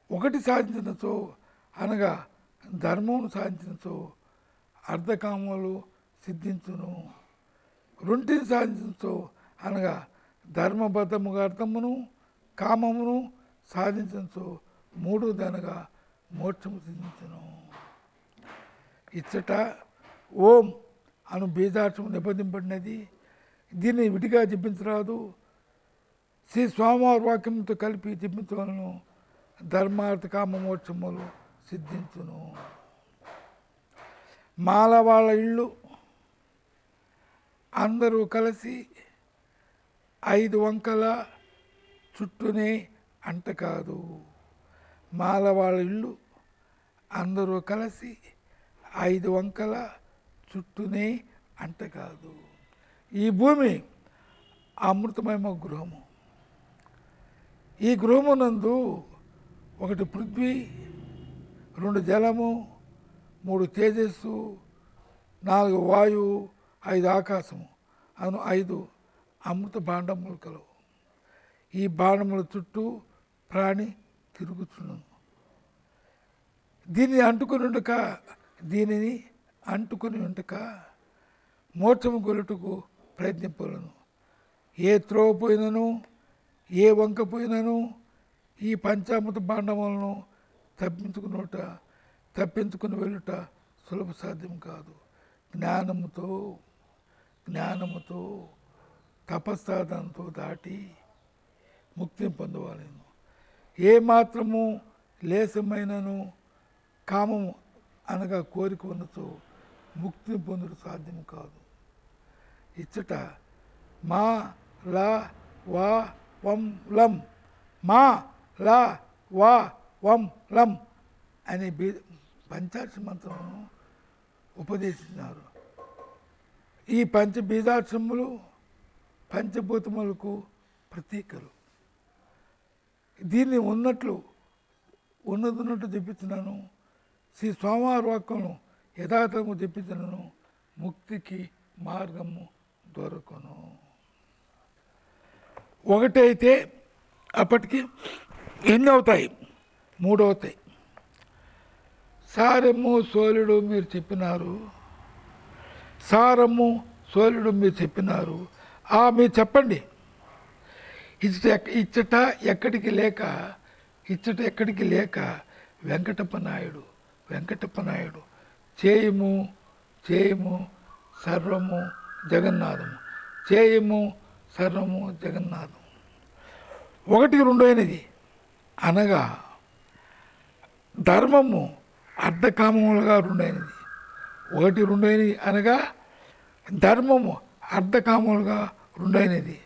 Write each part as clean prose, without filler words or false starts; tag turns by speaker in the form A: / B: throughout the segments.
A: ఒకటి సాధించినచో అనగా ధర్మమును సాధించినచో అర్ధకామములు సిద్ధించును. రెంటిని సాధించో అనగా ధర్మబద్ధముగా అర్థమును కామమును సాధించో మూడోదనగా మోక్షము సిద్ధించును. ఇచ్చట ఓం అను బీజాక్షము నిబంధింపడినది. దీన్ని విడిగా జపించరాదు. శ్రీ స్వామివారి వాక్యంతో కలిపి జపించవలను. ధర్మార్థ కామ మోక్షములు సిద్ధించును. మాలవాళ్ళ ఇళ్ళు అందరూ కలిసి 5 వంకల చుట్టూనే అంట కాదు. మాలవాళ్ళ ఇళ్ళు అందరూ కలిసి 5 వంకల చుట్టూనే అంట కాదు. ఈ భూమి అమృతమయ గృహము. ఈ గృహమునందు 1 పృథ్వీ, 2 జలము, 3 తేజస్సు, 4 వాయువు, 5 ఆకాశము అను 5 అమృత భాండములు కలవు. ఈ భాండముల చుట్టూ ప్రాణి తిరుగుచును. దీనిని అంటుకుని ఉండక మోక్షము గొలుటకు ప్రయత్నింపలను. ఏ త్రోవ పోయినను ఏ వంక పోయినను ఈ పంచామృత భాండములను తప్పించుకుని వెళ్ళుట సులభ సాధ్యం కాదు. జ్ఞానముతో తపస్సాధనతో దాటి ముక్తిని పొందవాలి. ఏ మాత్రము లేశమైనను కామము అనగా కోరిక ఉన్నచో ముక్తిని పొందుట సాధ్యం కాదు. ఇచ్చట మా లా వా వం లం మా లా వా వం లం అనే పంచాక్షర మంత్రమును ఉపదేశించినారు. ఈ పంచబీజాక్షరములు పంచభూతములకు ప్రతీకలు. దీన్ని ఉన్నట్లు చెప్పించినాను. శ్రీ స్వామివారి వాక్యమును యథార్థము చెప్పించినాను. ముక్తికి మార్గము దొరకను. ఒకటైతే అప్పటికి ఎన్ని అవుతాయి? 3 అవుతాయి. సారము సోలుడు మీరు చెప్పినారు. సారము సోలుడు మీరు చెప్పినారు. మీరు చెప్పండి. ఇచ్చట ఎక్కడికి లేక వెంకటప్ప నాయుడు చేయము సర్వము జగన్నాథము. చేయము సర్వము జగన్నాథం. 1 2 అనగా ధర్మము అర్ధకామములుగా 2 1 2 అనగా ధర్మము అర్ధకామములుగా 2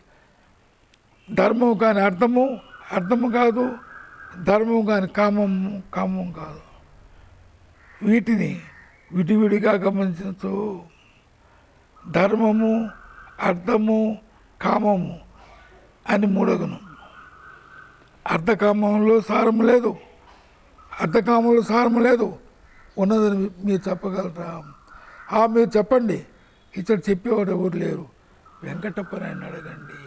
A: ధర్మము కాని అర్థము కాదు. ధర్మము కాని కామము కాదు. వీటిని విడివిడిగా గమనించవచ్చు. ధర్మము అర్థము కామము అని 3 అర్ధకామంలో సారము లేదు. అర్ధకామంలో సారము లేదు. ఉన్నదని మీరు చెప్పగలరా? మీరు చెప్పండి. ఇక్కడ చెప్పేవాడు ఎవరు లేరు, వెంకటప్ప నాయుడిని అడగండి.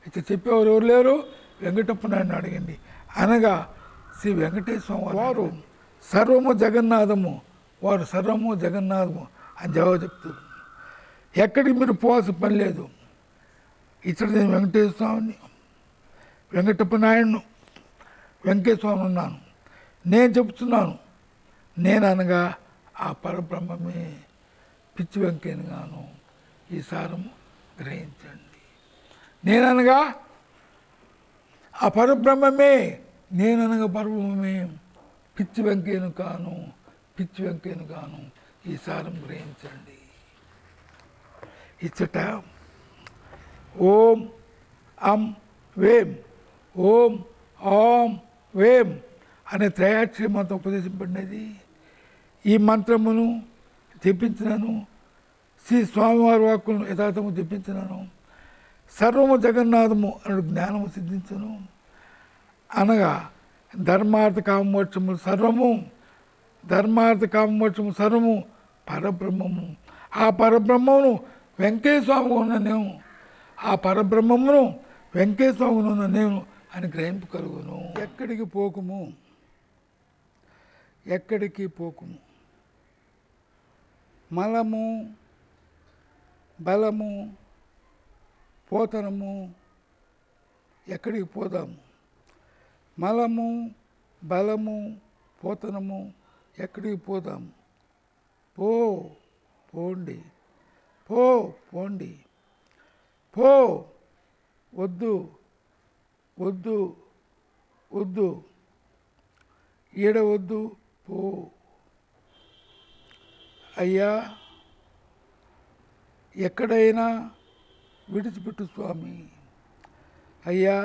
A: ఇక్కడ చెప్పేవారు ఎవరు లేరు, వెంకటప్ప నాయుడిని అడగండి అనగా శ్రీ వెంకటేశ్వర వారు సర్వము జగన్నాథము, వారు సర్వము జగన్నాథము అని జవాబు చెప్తారు. ఎక్కడికి మీరు పోవాల్సిన పని లేదు. ఇక్కడ నేను వెంకటేశ్వర స్వామిని, వెంకటప్ప నాయుడును, వెంకటేశ్వర స్వామి ఉన్నాను. నేను చెప్తున్నాను. నేను అనగా ఆ పరబ్రహ్మమే. పిచ్చి వెంకయ్యను గాను ఈ సారము గ్రహించండి. నేననగా ఆ పరబ్రహ్మమే, నేననగా పరబ్రహ్మమే. పిచ్చి వెంకయ్యను గాను ఈ సారం గ్రహించండి. ఇచ్చట ఓం అం వేం, ఓం ఆం వేం అనే త్రయాక్షరి మంత్రం ఉపదేశింపడినది. ఈ మంత్రమును జపించినాను. శ్రీ స్వామివారి వాక్కులను యథార్థము జపించినాను. సర్వము జగన్నాథము అను జ్ఞానము సిద్ధించను. అనగా ధర్మార్థ కామమోక్షములు సర్వము పరబ్రహ్మము. ఆ పరబ్రహ్మమును వెంకటేశ్వరముగా ఉన్న నేను, ఆ పరబ్రహ్మమును వెంకటేశ్వరముగా ఉన్న నేను అని గ్రహింపు కలుగును. ఎక్కడికి పోకుము, ఎక్కడికి పోకుము. మలము బలము పోతనము ఎక్కడికి పోదాము. మలము బలము పోతనము ఎక్కడికి పోదాము. పోండి, పోండి, పో, వద్దు, వద్దు, వద్దు, ఈడవద్దు, పో. అయ్యా, ఎక్కడైనా విడిచిపెట్టు స్వామి. అయ్యా,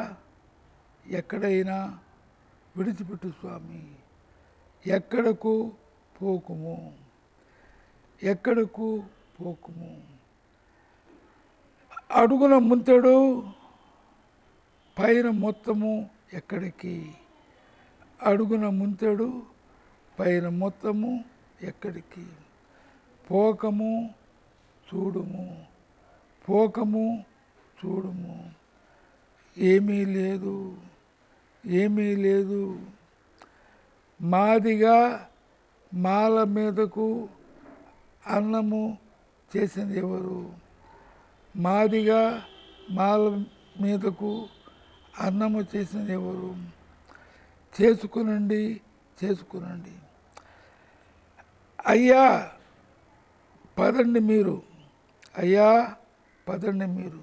A: ఎక్కడైనా విడిచిపెట్టు స్వామి. ఎక్కడకు పోకుము, ఎక్కడకు పోకుము. అడుగున ముంతడు పైన మొత్తము ఎక్కడికి. అడుగున ముంతడు పైన మొత్తము ఎక్కడికి. పోకము చూడుము, పోకము చూడుము. ఏమీ లేదు, ఏమీ లేదు. మాదిగా మాల మీదకు అన్నము చేసింది ఎవరు? మాదిగా మాల మీదకు అన్నము చేసింది ఎవరు? చేసుకునండి, చేసుకునండి. అయ్యా పదండి మీరు, అయ్యా పదండి మీరు.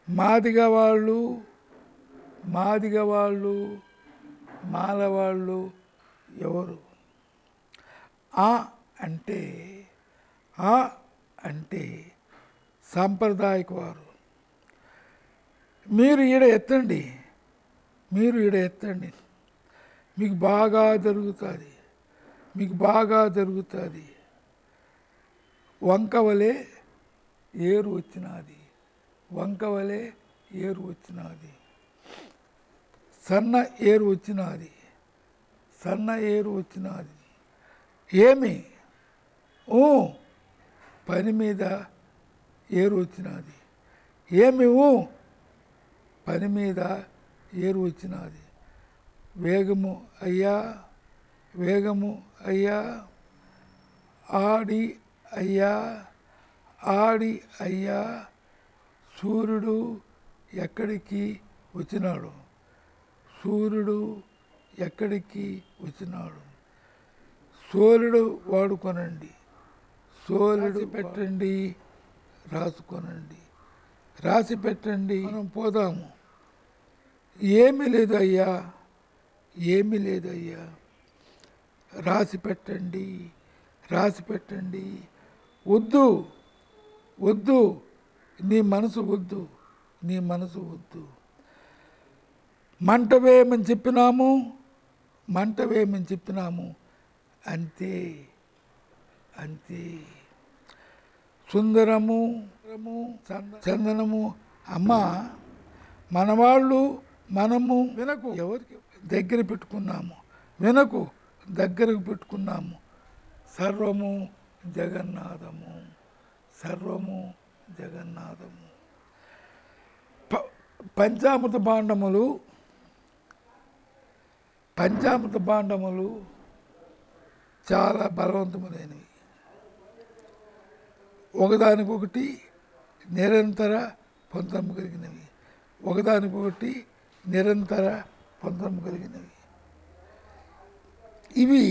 A: మాదిగా వాళ్ళు, మాదిగా వాళ్ళు, మాలవాళ్ళు ఎవరు? అంటే అంటే సాంప్రదాయక వారు. మీరు ఈడ ఎత్తండి, మీరు ఈడ ఎత్తండి. మీకు బాగా జరుగుతుంది, మీకు బాగా జరుగుతుంది. వంకవలే ఏరు వచ్చినది, వంకవలే ఏరు వచ్చినది. సన్న ఏరు వచ్చినది, సన్న ఏరు వచ్చినది. ఏమి? పని మీద ఏరు వచ్చినది. ఏమి? పని మీద ఏరు వచ్చినది. వేగము అయ్యా, వేగము అయ్యా. ఆడి అయ్యా, ఆడి అయ్యా. సూర్యుడు ఎక్కడికి వచ్చినాడు, సూర్యుడు ఎక్కడికి వచ్చినాడు. సోలుడు వాడుకొనండి, సోలుడు పెట్టండి, రాసుకొనండి, రాసి పెట్టండి. మనం పోదాము. ఏమీ లేదు అయ్యా, ఏమీ లేదు అయ్యా. రాసి పెట్టండి, రాసి పెట్టండి. వద్దు, వద్దు, నీ మనసు వద్దు, నీ మనసు వద్దు. మంట వేయమని చెప్పినాము, మంట వేయమని చెప్పినాము. అంతే, అంతే. సుందరము చందనము. అమ్మ, మనవాళ్ళు మనము వినకు, ఎవరికి దగ్గర పెట్టుకున్నాము, వినకు, దగ్గరకు పెట్టుకున్నాము. సర్వము జగన్నాథము, సర్వము జగన్నాథము. పంచామృత భాండములు, పంచామృత భాండములు చాలా బలవంతములైనవి. ఒకదానికొకటి నిరంతర పొందము కలిగినవి, ఒకదానికొకటి నిరంతర పొందము కలిగినవి. ఇవి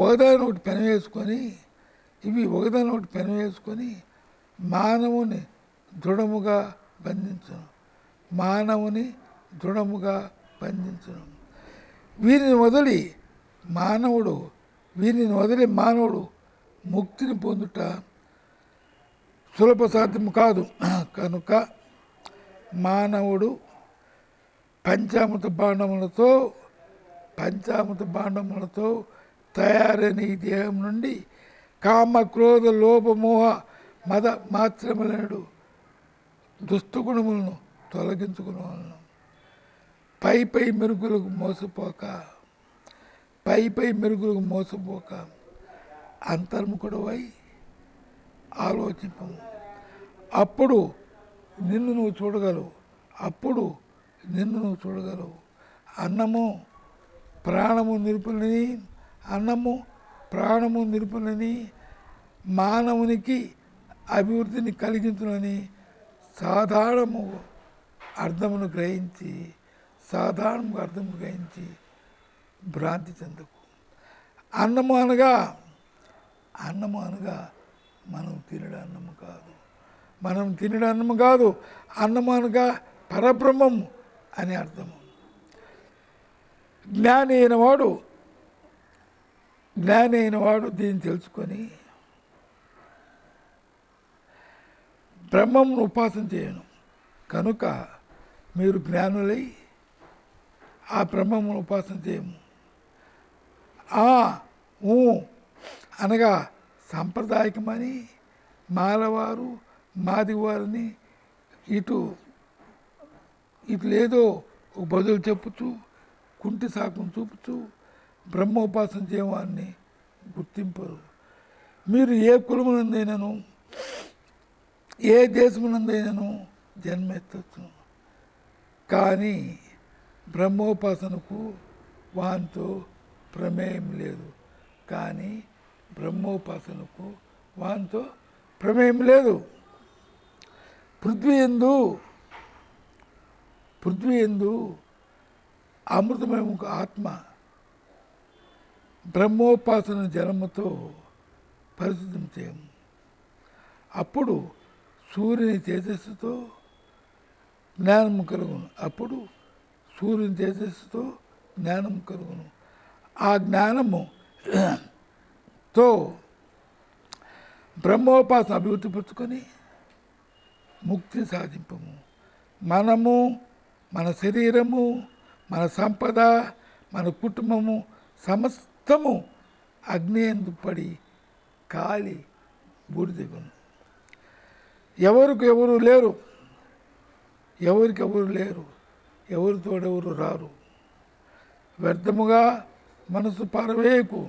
A: ఒకదానొకటి పెనవేసుకొని, ఇవి ఒకదానొకటి పెనవేసుకొని మానవుని దృఢముగా బంధించను, మానవుని దృఢముగా బంధించను. వీరిని వదిలి మానవుడు, వీరిని వదిలి మానవుడు ముక్తిని పొందుట సులభ సాధ్యం కాదు. కనుక మానవుడు పంచామృత భాండములతో, పంచామృత భాండములతో తయారైన ఈ దేహం నుండి కామ క్రోధ లోభ మోహ మద మాత్రములను దుష్టగుణములను తొలగించుకునేవాళ్ళను. పై పై మెరుగులకు మోసపోక, పై పై మెరుగులకు మోసపోక అంతర్ముఖుడవై ఆలోచింపము. అప్పుడు నిన్ను నువ్వు చూడగలవు, అప్పుడు నిన్ను నువ్వు చూడగలవు. అన్నము ప్రాణము నిలుపుని అన్నము ప్రాణము నిలుపునని మానవునికి అభివృద్ధిని కలిగించునని సాధారణము అర్థమును గ్రహించి భ్రాంతి చెందకు. అన్నము అనగా మనం తినడం అన్నము కాదు, అన్నము అనగా పరబ్రహ్మము అని అర్థము. జ్ఞాని అయిన వాడు దీన్ని తెలుసుకొని బ్రహ్మమును ఉపాసన చేయను. కనుక మీరు జ్ఞానులై ఆ బ్రహ్మమును ఉపాసన చేయము. అనగా సాంప్రదాయకమని మాలవారు మాదివారిని ఇటు లేదో బదులు చెప్పుచు కుంటి సాకును చూపుచు బ్రహ్మోపాసన చేయవాన్ని గుర్తింపరు. మీరు ఏ కులమునందైనను ఏ దేశమునందైనను జన్మెత్తచ్చు, కానీ బ్రహ్మోపాసనకు వానితో ప్రమేయం లేదు. పృథ్వీ యందు అమృతమయము ఆత్మ బ్రహ్మోపాసన జలముతో పరిశుద్ధం చేయము. అప్పుడు సూర్యుని తేజస్సుతో జ్ఞానము కలుగును. ఆ జ్ఞానముతో బ్రహ్మోపాసన అభివృద్ధిపరుచుకొని ముక్తి సాధింపము. మనము, మన శరీరము, మన సంపద, మన కుటుంబము సమస్తము అగ్ని యందు పడి కాలి బూడిదగును. ఎవరికి ఎవరు లేరు, ఎవరి తోడెవరు రారు. వ్యర్థముగా మనసు పారవేయకు.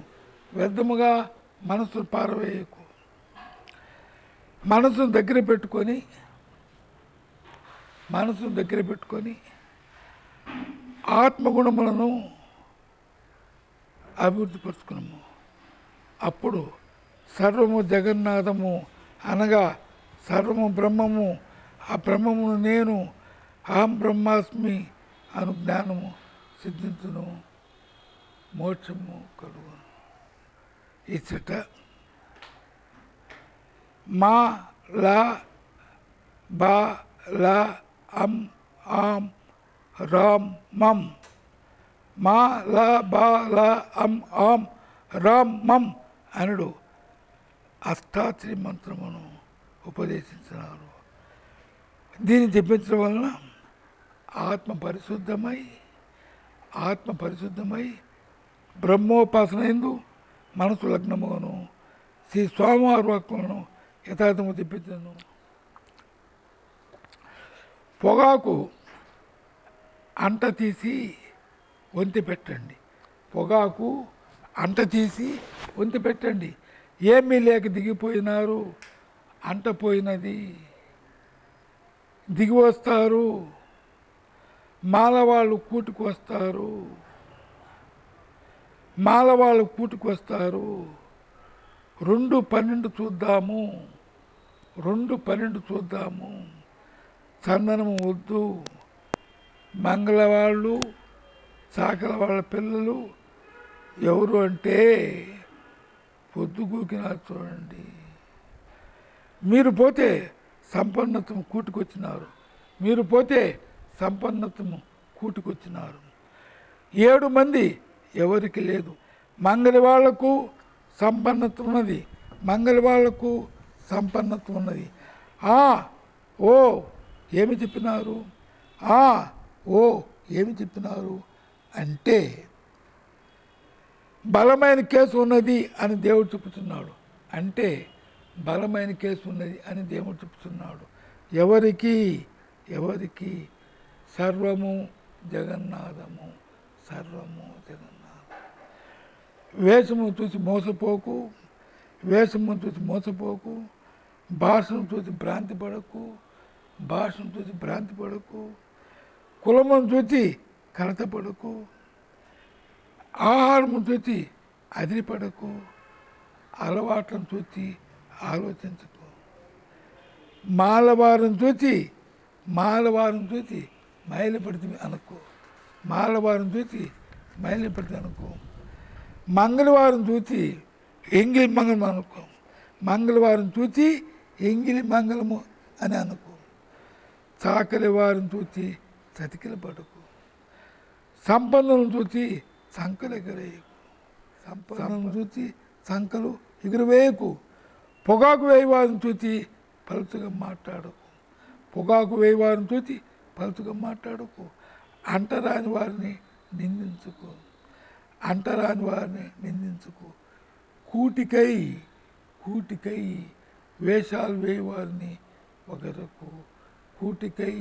A: మనసును దగ్గర పెట్టుకొని ఆత్మగుణములను అభివృద్ధిపరుచుకున్నాము. అప్పుడు సర్వము జగన్నాథము అనగా సర్వము బ్రహ్మము, ఆ బ్రహ్మమును నేను అహం బ్రహ్మాస్మి అను జ్ఞానము సిద్ధించును, మోక్షము కలుగును. ఇచ్చట మా లా బా లా అం ఆం రామ్ మం, మా లా బా లా అం ఆం రామ్ మం అనుడు అష్టాక్షరి మంత్రమును ఉపదేశించినారు. దీన్ని చెప్పించడం వలన ఆత్మ పరిశుద్ధమై బ్రహ్మోపాసన యందు మనసు లగ్నమును శ్రీ స్వామివారి వాక్కులను యథార్థము తెప్పించను. పొగాకు అంట తీసి వంతి పెట్టండి. ఏమీ లేక దిగిపోయినారు, అంట పోయినది, దిగి వస్తారు. మాలవాళ్ళు కూటుకు వస్తారు. 2:12 చూద్దాము. చందనము వద్దు. మంగళవాళ్ళు చాకల వాళ్ళ పిల్లలు ఎవరు అంటే పొద్దుగూకినా చూడండి. మీరు పోతే సంపన్నత్వం కూటుకొచ్చినారు. 7 మంది ఎవరికి లేదు. మంగళ వాళ్లకు సంపన్నత్వం ఉన్నది. ఏమి చెప్పినారు అంటే బలమైన కేసు ఉన్నది అని దేవుడు చెప్తున్నాడు. ఎవరికి సర్వము జగన్నాథము. వేషము చూసి మోసపోకు. భాషను చూసి భ్రాంతి పడకు. కులమును చూసి కలతపడకు. ఆహారము చూసి అదిరిపడకు, అలవాట్లను చూచి ఆలోచించకు. మాలవారం చూచి మైలపడితే అనుకో. మాలవారం చూచి మైలపడితే అనుకో. మంగళవారం చూచి ఎంగిలి మంగళం అనుకో. మంగళవారం చూచి ఎంగిలి మంగళము అని అనుకో. చాకలి వారిని చూచి చతికిల పడకు. సంపన్నులను చూచి సంకలు ఎగరేయకు. సంపన్నులను చూచి సంకలు ఎగురవేయకు. పొగాకు వేయవారిని చూచి పలుచగా మాట్లాడకు. పొగాకు వేయవారిని చూచి పలుచగా మాట్లాడకు. అంటరాని వారిని నిందించుకో. అంటరాని వారిని నిందించుకో. కూటికై వేషాలు వేయవారిని ఒకరకు. కూటికై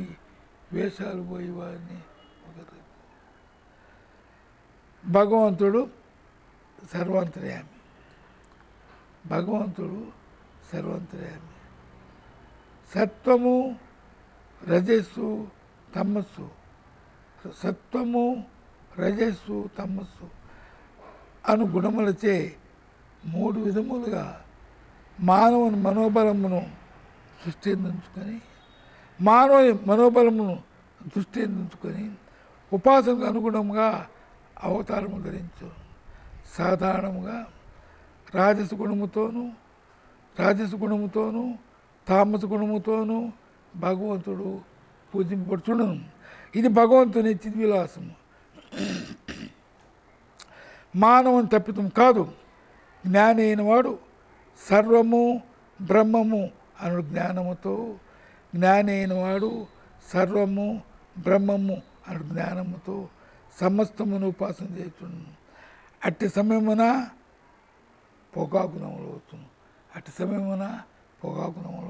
A: వేషాలు పోయేవారిని ఒకరకు. భగవంతుడు సర్వాంతర్యామి. భగవంతుడు సర్వాంతర్యామి. సత్వము రజస్సు తమస్సు. సత్వము రజస్సు తమస్సు అను గుణములచే 3 విధములుగా మానవుని మనోబలమును దృష్టించుకొని ఉపాసనకు అనుగుణంగా అవతారము ధరించు. సాధారణంగా రాజస గుణముతోనూ తామస గుణముతోనూ భగవంతుడు పూజింపబడుచుండును. ఇది భగవంతుని చిద్విలాసము, మానవుని తప్పితం కాదు. జ్ఞాని అయిన వాడు సర్వము బ్రహ్మము అను జ్ఞానముతో సమస్తమును ఉపాసన చేయుచుండును. అట్టి సమయమున పొగాకునములు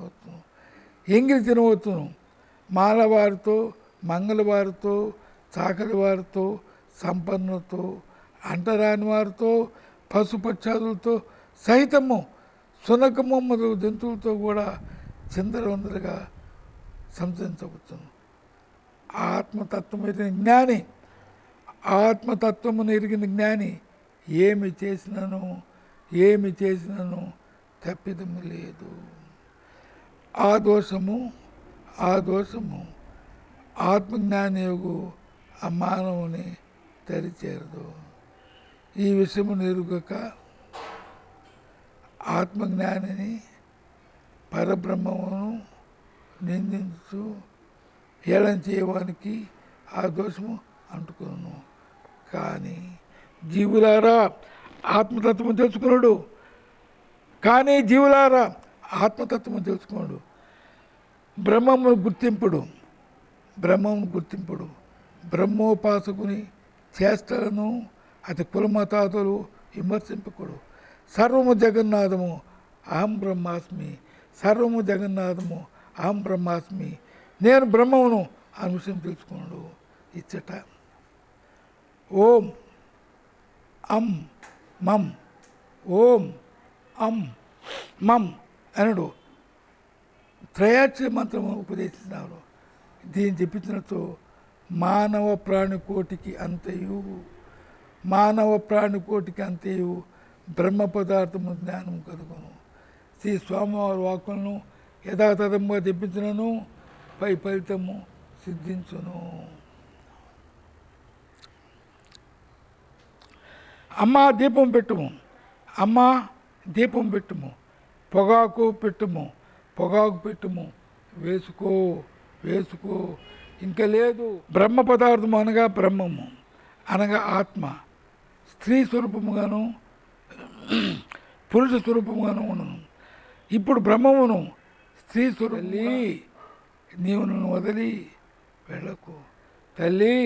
A: అవుతును. ఎంగిలి తినవచ్చును. మాలవారితో, మంగళవారితో, చాకలి వారితో, సంపన్నులతో, అంటరాని వారితో, పశుపక్షాదులతో సహితము సునకము మొదలు జంతువులతో కూడా చిందరవందరగా సంచరించవచ్చును. ఆత్మతత్వమును ఎరిగిన జ్ఞాని ఏమి చేసినను తప్పిదము లేదు. ఆ దోషము ఆత్మజ్ఞానియగు ఆ మానవుని దరిచేరదు. ఈ విషయము ఎరుగక ఆత్మజ్ఞానిని పరబ్రహ్మమును నిందించు హేళన చేయడానికి ఆ దోషము అంటుకును. కానీ జీవులారా ఆత్మతత్వము తెలుసుకున్నాడు. బ్రహ్మమును గుర్తింపుడు. బ్రహ్మోపాసకుని చేష్టలను అతి కులమతాదులు విమర్శింపకుడు. సర్వము జగన్నాథము అహం బ్రహ్మాస్మి. నేను బ్రహ్మమును ఆ విషయం తెలుసుకున్నాడు. ఇచ్చట ఓం అం మం అనడు త్రయాక్షరి మంత్రము ఉపదేశించినారు. దీన్ని చెప్పించినట్టు మానవ ప్రాణికోటికి అంతయు బ్రహ్మ పదార్థము జ్ఞానం కలుగును. శ్రీ స్వామివారి వాక్కులను యథాతథంగా తెప్పించినను పై ఫలితము సిద్ధించును. అమ్మా దీపం పెట్టుము, పొగాకు పెట్టుము, వేసుకో ఇంకా లేదు. బ్రహ్మ పదార్థము అనగా బ్రహ్మము అనగా ఆత్మ స్త్రీ స్వరూపముగాను పురుష స్వరూపముగాను ఉండను. ఇప్పుడు బ్రహ్మమును స్త్రీ స్వరూపి నీవు నన్ను వదిలి వెళ్ళకు. తల్లి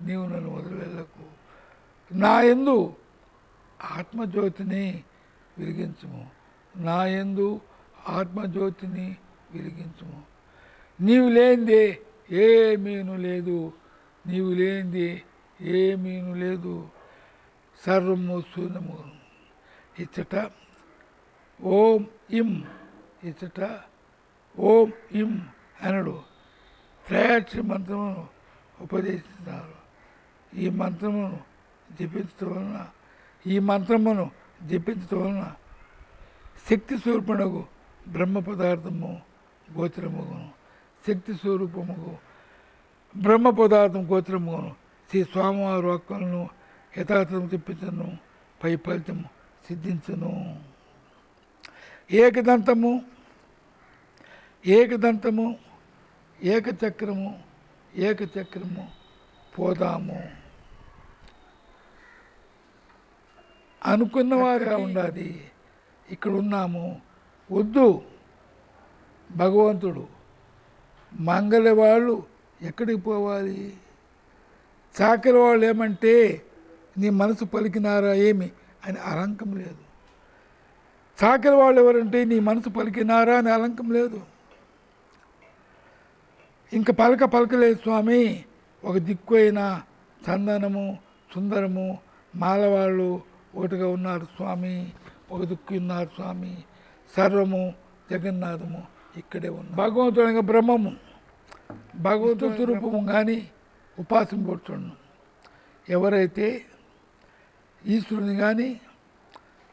A: నీవు నన్ను వదిలి వెళ్ళకు. నా యందు ఆత్మజ్యోతిని వెలిగించుము. నీవు లేనిదే ఏమీను లేదు. సర్వము శూన్యము. ఇచ్చట ఓం ఇం అనడు త్రయాక్షరి మంత్రమును ఉపదేశిస్తున్నారు. ఈ మంత్రమును జపించడం వలన ఈ మంత్రమును జపించటం వలన శక్తి స్వరూపమునకు బ్రహ్మ పదార్థము గోచరమగును. శక్తి స్వరూపముకు బ్రహ్మ పదార్థం గోచరమగును. శ్రీ స్వామివారి వాక్కులను యథార్థం చెప్పించను, పై ఫలితము సిద్ధించును. ఏకదంతము ఏకదంతము ఏకచక్రము ఏకచక్రము పోదాము అనుకున్నవారుగా ఉండాలి. ఇక్కడ ఉన్నాము, వద్దు. భగవంతుడు మంగళ వాళ్ళు ఎక్కడికి పోవాలి? చాకరి వాళ్ళు ఏమంటే నీ మనసు పలికినారా ఏమి అని అలంకం లేదు. చాకరి వాళ్ళు ఎవరంటే నీ మనసు పలికినారా అని అలంకం లేదు. ఇంక పలకలేదు స్వామి. ఒక దిక్కు అయిన చందనము సుందరము మాలవాళ్ళు ఒకటిగా ఉన్నారు స్వామి, ఒక దిక్కు ఉన్నారు స్వామి. సర్వము జగన్నాథము ఇక్కడే ఉంది. భగవంతుడు బ్రహ్మము భగవంతుడు స్వరూపము కానీ ఉపాసింపడుతున్నాను. ఎవరైతే ఈశ్వరుని కానీ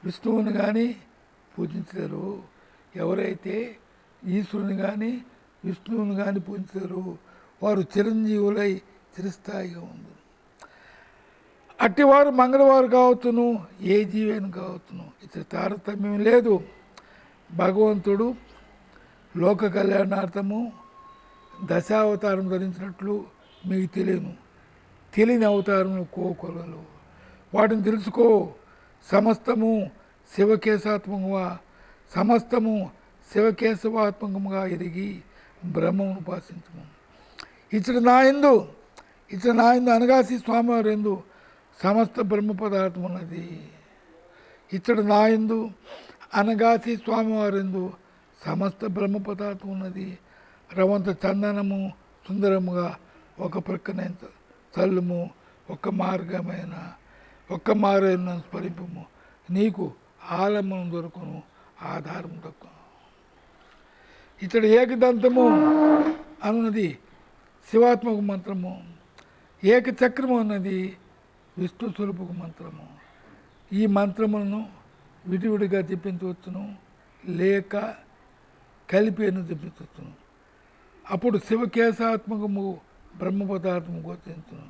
A: విష్ణువుని కానీ పూజించలేరు, ఎవరైతే ఈశ్వరుని కానీ విష్ణువుని కానీ పూజించలేరు, వారు చిరంజీవులై చిరస్థాయిగా ఉంది. అట్టివారు మంగళవారు కావచ్చును, ఏ జీవైన కావచ్చును, ఇతర తారతమ్యం లేదు. భగవంతుడు లోక కళ్యాణార్థము దశావతారం ధరించినట్లు మీకు తెలియని అవతారములు కోకొలలు. వాటిని తెలుసుకో. సమస్తము శివకేశవాత్మకముగా ఎరిగి బ్రహ్మమును ఉపాసించము. ఇతడు నా యందు అనగాసి స్వామివారి యందు సమస్త బ్రహ్మ పదార్థం ఉన్నది. ఇతడు నా యందు అనగాసి స్వామివారి యందు సమస్త బ్రహ్మ పదార్థం ఉన్నది. రవంత చందనము సుందరముగా ఒక ప్రక్కన చల్లుము, ఒక్క మార్గమైన స్మరింపము, నీకు ఆలంబనం దొరకను, ఆధారం దొరకను. ఇతడు ఏకదంతము అన్నది శివాత్మక మంత్రము, ఏకచక్రము అన్నది విష్ణు స్వరూపక మంత్రము. ఈ మంత్రములను విడివిడిగా జపించవచ్చును, లేక కలిపి జపించవచ్చును. అప్పుడు శివకేశాత్మకము బ్రహ్మ పదార్థము గోచరించును.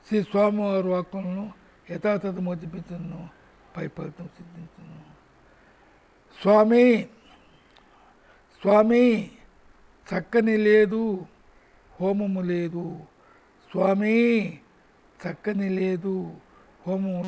A: శ్రీ స్వామివారి వాక్కులను యథాతథము జపించును, పై ఫలితం సిద్ధించును. స్వామి చక్కని లేదు హోమము లేదు, స్వామి చక్కని లేదు హోమము